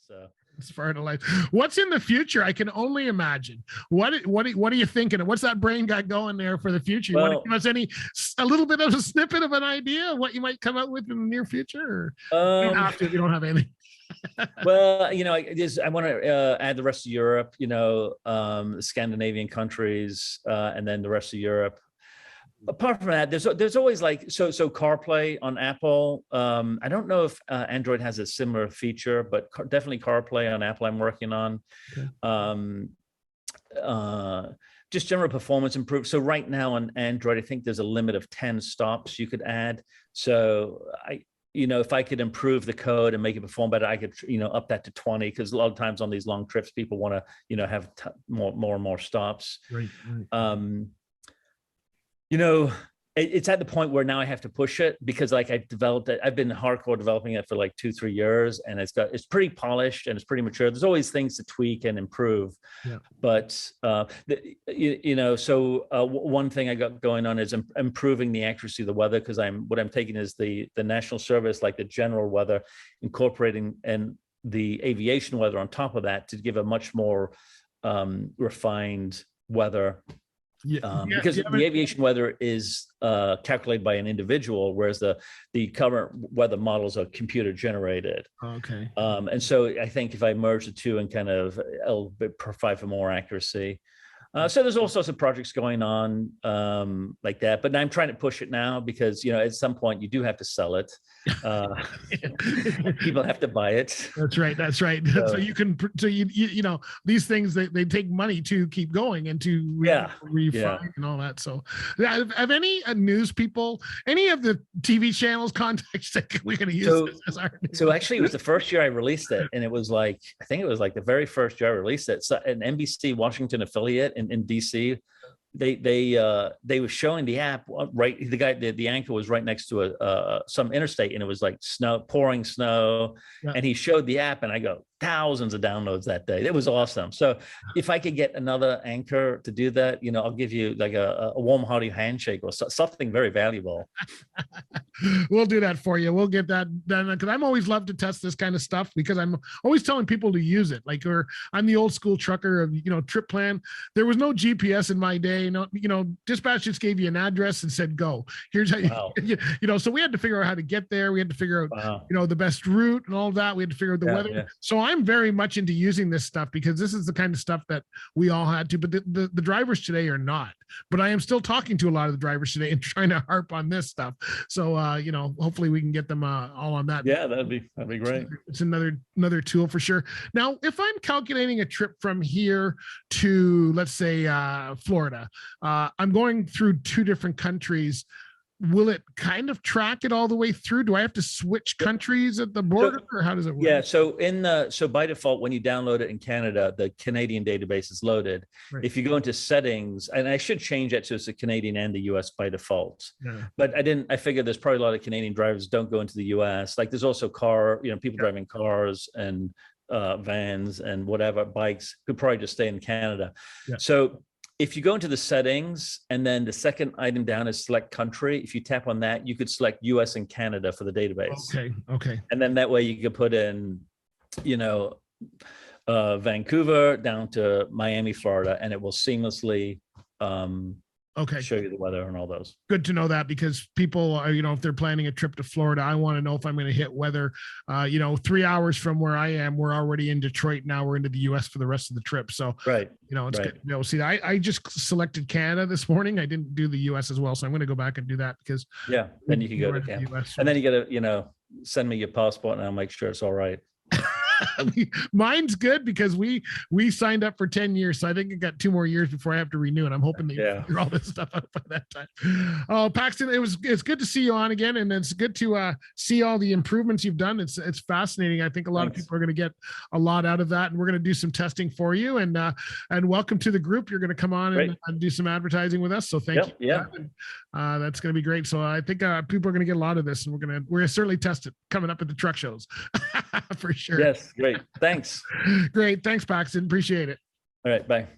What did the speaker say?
So it's part of life. What's in the future? I can only imagine. What are you thinking? What's that brain got going there for the future? You want to give us a little bit of a snippet of an idea of what you might come out with in the near future? Or you don't have to if you don't have anything. Well, you know, I want to add the rest of Europe, you know, Scandinavian countries, and then the rest of Europe. Apart from that, there's always like, so CarPlay on Apple. I don't know if Android has a similar feature, but definitely CarPlay on Apple I'm working on. Okay. Just general performance improve. So right now on Android, I think there's a limit of 10 stops you could add. So you know, if I could improve the code and make it perform better, I could, you know, up that to 20, because a lot of times on these long trips, people want to, you know, have more and more stops. Right. You know, it's at the point where now I have to push it, because like I've developed it. I've been hardcore developing it for like 2-3 years, and it's pretty polished and it's pretty mature. There's always things to tweak and improve. Yeah. But you know, so one thing I got going on is improving the accuracy of the weather, because what I'm taking is the national service, like the general weather, incorporating and the aviation weather on top of that to give a much more refined weather. Because the aviation weather is calculated by an individual, whereas the current weather models are computer generated. Okay. And so I think if I merge the two and kind of, it'll provide for more accuracy. So there's all sorts of projects going on like that, but I'm trying to push it now because, you know, at some point you do have to sell it. People have to buy it. That's right. So you can, you know, these things, they take money to keep going and to refine and all that. So have any news people, any of the TV channels contacts that we're going to use this as our news? So actually it was the first year I released it, and it was like, I think it was like the very first year I released it. So an NBC Washington affiliate in DC, they were showing the app, right? The anchor was right next to some interstate, and it was like pouring snow, and he showed the app, and I go, thousands of downloads that day. It was awesome. So if I could get another anchor to do that, you know, I'll give you like a warm, hearty handshake or something very valuable. We'll do that for you. We'll get that done, because I'm always love to test this kind of stuff, because I'm always telling people to use it. Like, I'm the old school trucker of, you know, trip plan. There was no GPS in my day. No, you know, dispatch just gave you an address and said, go. Here's how you know, so we had to figure out how to get there. We had to figure out, you know, the best route and all of that. We had to figure out the weather. Yeah. So I'm very much into using this stuff, because this is the kind of stuff that we all had to, but the drivers today are not. But I am still talking to a lot of the drivers today and trying to harp on this stuff. So, you know, hopefully we can get them all on that. Yeah, that'd be great. It's another tool for sure. Now, if I'm calculating a trip from here to, let's say, Florida, I'm going through 2 different countries. Will it kind of track it all the way through? Do I have to switch countries at the border, or how does it work? Yeah, so by default, when you download it in Canada, the Canadian database is loaded. Right. If you go into settings, and I should change that so it's the Canadian and the US by default. Yeah. But I figured there's probably a lot of Canadian drivers don't go into the US. Like, there's also people driving cars and vans and whatever, bikes, could probably just stay in Canada. Yeah. So if you go into the settings, and then the second item down is select country, if you tap on that, you could select US and Canada for the database. Okay. And then that way you could put in, you know, Vancouver down to Miami, Florida, and it will seamlessly show you the weather and all those. Good to know that, because people are, you know, if they're planning a trip to Florida, I want to know if I'm going to hit weather. You know, 3 hours from where I am, we're already in Detroit. Now we're into the US for the rest of the trip. So, you know, it's good to know. See, I just selected Canada this morning. I didn't do the US as well. So I'm going to go back and do that, because then you can go to Canada. And then you got to, you know, send me your passport and I'll make sure it's all right. Mine's good, because we signed up for 10 years, so I think I got 2 more years before I have to renew, and I'm hoping they figure all this stuff out by that time. Oh, Paxton, it's good to see you on again, and it's good to see all the improvements you've done. It's fascinating. I think a lot of people are going to get a lot out of that, and we're going to do some testing for you, and welcome to the group. You're going to come on and do some advertising with us, so thank you. Yeah, that's going to be great. So I think people are going to get a lot of this, and we're going to certainly test it coming up at the truck shows for sure. Yes. Great. Thanks. Great. Thanks, Paxton. Appreciate it. All right. Bye.